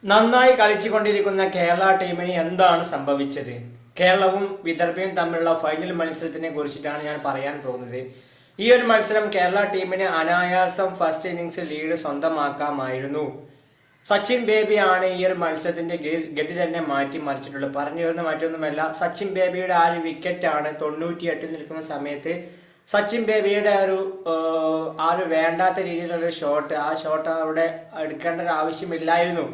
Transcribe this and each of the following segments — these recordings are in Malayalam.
നന്നായി കളിച്ചുകൊണ്ടിരിക്കുന്ന കേരള ടീമിന് എന്താണ് സംഭവിച്ചത്? കേരളവും വിദർഭയും തമ്മിലുള്ള ഫൈനൽ മത്സരത്തിനെ കുറിച്ചിട്ടാണ് ഞാൻ പറയാൻ പോകുന്നത്. ഈ ഒരു മത്സരം കേരള ടീമിന് അനായാസം ഫസ്റ്റ് ഇന്നിംഗ്സ് ലീഡ് സ്വന്തമാക്കാമായിരുന്നു. സച്ചിൻ ബേബി ആണ് ഈ ഒരു മത്സരത്തിന്റെ ഗതി തന്നെ മാറ്റി മറിച്ചിട്ടുള്ളത്. പറഞ്ഞു വരുന്ന മറ്റൊന്നുമല്ല, സച്ചിൻ ബേബിയുടെ ആ ഒരു വിക്കറ്റാണ് 98 നിൽക്കുന്ന സമയത്ത് സച്ചിൻ ബേബിയുടെ ആ ഒരു വേണ്ടാത്ത രീതിയിലുള്ള ആ ഷോട്ട് അവിടെ എടുക്കേണ്ട ഒരു ആവശ്യമില്ലായിരുന്നു.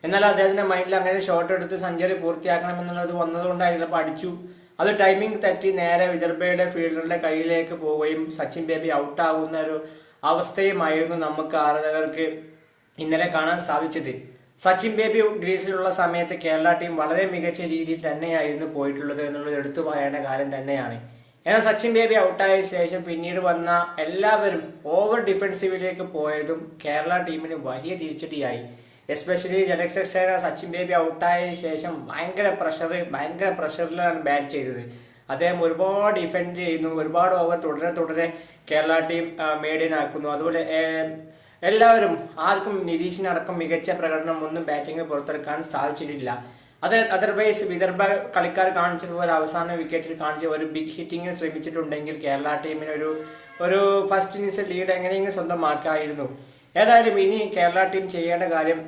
എന്നാൽ അദ്ദേഹത്തിന്റെ മൈൻഡിൽ അങ്ങനെ ഷോട്ട് എടുത്ത് സെഞ്ചുറി പൂർത്തിയാക്കണം എന്നുള്ളത് വന്നതുകൊണ്ടായിരുന്നു. അപ്പോൾ അടിച്ചു, അത് ടൈമിംഗ് തെറ്റി നേരെ വിദർഭയുടെ ഫീൽഡറുടെ കയ്യിലേക്ക് പോവുകയും സച്ചിൻ ബേബി ഔട്ടാകുന്ന ഒരു അവസ്ഥയുമായിരുന്നു നമുക്ക് ആരാധകർക്ക് ഇന്നലെ കാണാൻ സാധിച്ചത്. സച്ചിൻ ബേബി ഗ്രീസിലുള്ള സമയത്ത് കേരള ടീം വളരെ മികച്ച രീതിയിൽ തന്നെയായിരുന്നു പോയിട്ടുള്ളത് എന്നുള്ളത് എടുത്തു പറയേണ്ട കാര്യം തന്നെയാണ്. എന്നാൽ സച്ചിൻ ബേബി ഔട്ടായ ശേഷം പിന്നീട് വന്ന എല്ലാവരും ഓവർ ഡിഫൻസീവിലേക്ക് പോയതും കേരള ടീമിന് വലിയ തിരിച്ചടിയായി. എസ്പെഷ്യലി ജലക്സേന സച്ചിൻ ബേബി ഔട്ടായ ശേഷം ഭയങ്കര പ്രഷറിലാണ് ബാറ്റ് ചെയ്തത്. അദ്ദേഹം ഒരുപാട് ഡിഫെൻഡ് ചെയ്യുന്നു, ഒരുപാട് ഓവർ തുടരെ കേരള ടീം മേഡിയനാക്കുന്നു. അതുപോലെ എല്ലാവരും ആർക്കും നിതീഷിനടക്കം മികച്ച പ്രകടനം ഒന്നും ബാറ്റിംഗ് പുറത്തെടുക്കാൻ സാധിച്ചിട്ടില്ല. അതർവൈസ് വിദർഭ കളിക്കാർ കാണിച്ചതുപോലെ അവസാന വിക്കറ്റിൽ കാണിച്ച ഒരു ബിഗ് ഹിറ്റിങ്ങിന് ശ്രമിച്ചിട്ടുണ്ടെങ്കിൽ കേരള ടീമിന് ഒരു ഫസ്റ്റ് ഇന്നിംഗ്സ് ലീഡ് എങ്ങനെയെങ്കിലും സ്വന്തമാക്കായിരുന്നു. ഏതായാലും ഇനി കേരള ടീം ചെയ്യേണ്ട കാര്യം,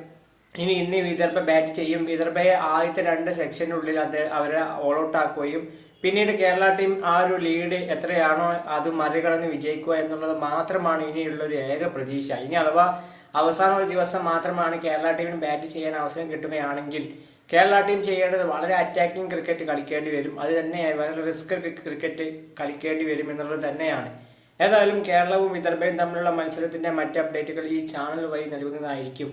ഇന്ന് വിദർഭ ബാറ്റ് ചെയ്യും. വിദർഭയെ ആദ്യത്തെ 2 സെക്ഷനുള്ളിൽ അവരെ ഓൾ ഔട്ട് ആക്കുകയും പിന്നീട് കേരള ടീം ആ ഒരു ലീഡ് എത്രയാണോ അത് മറികടന്ന് വിജയിക്കുക എന്നുള്ളത് മാത്രമാണ് ഇനിയുള്ള ഒരു ഏക പ്രതീക്ഷ. ഇനി അഥവാ അവസാന ഒരു ദിവസം മാത്രമാണ് കേരള ടീമിന് ബാറ്റ് ചെയ്യാൻ അവസരം കിട്ടുകയാണെങ്കിൽ കേരള ടീം ചെയ്യേണ്ടത് വളരെ അറ്റാക്കിംഗ് ക്രിക്കറ്റ് കളിക്കേണ്ടി വരും. അത് തന്നെ വളരെ റിസ്ക് ക്രിക്കറ്റ് കളിക്കേണ്ടി വരും എന്നുള്ളത് തന്നെയാണ്. ഏതായാലും കേരളവും വിദർഭയും തമ്മിലുള്ള മത്സരത്തിന്റെ മറ്റ് അപ്ഡേറ്റുകൾ ഈ ചാനൽ വഴി നൽകുന്നതായിരിക്കും.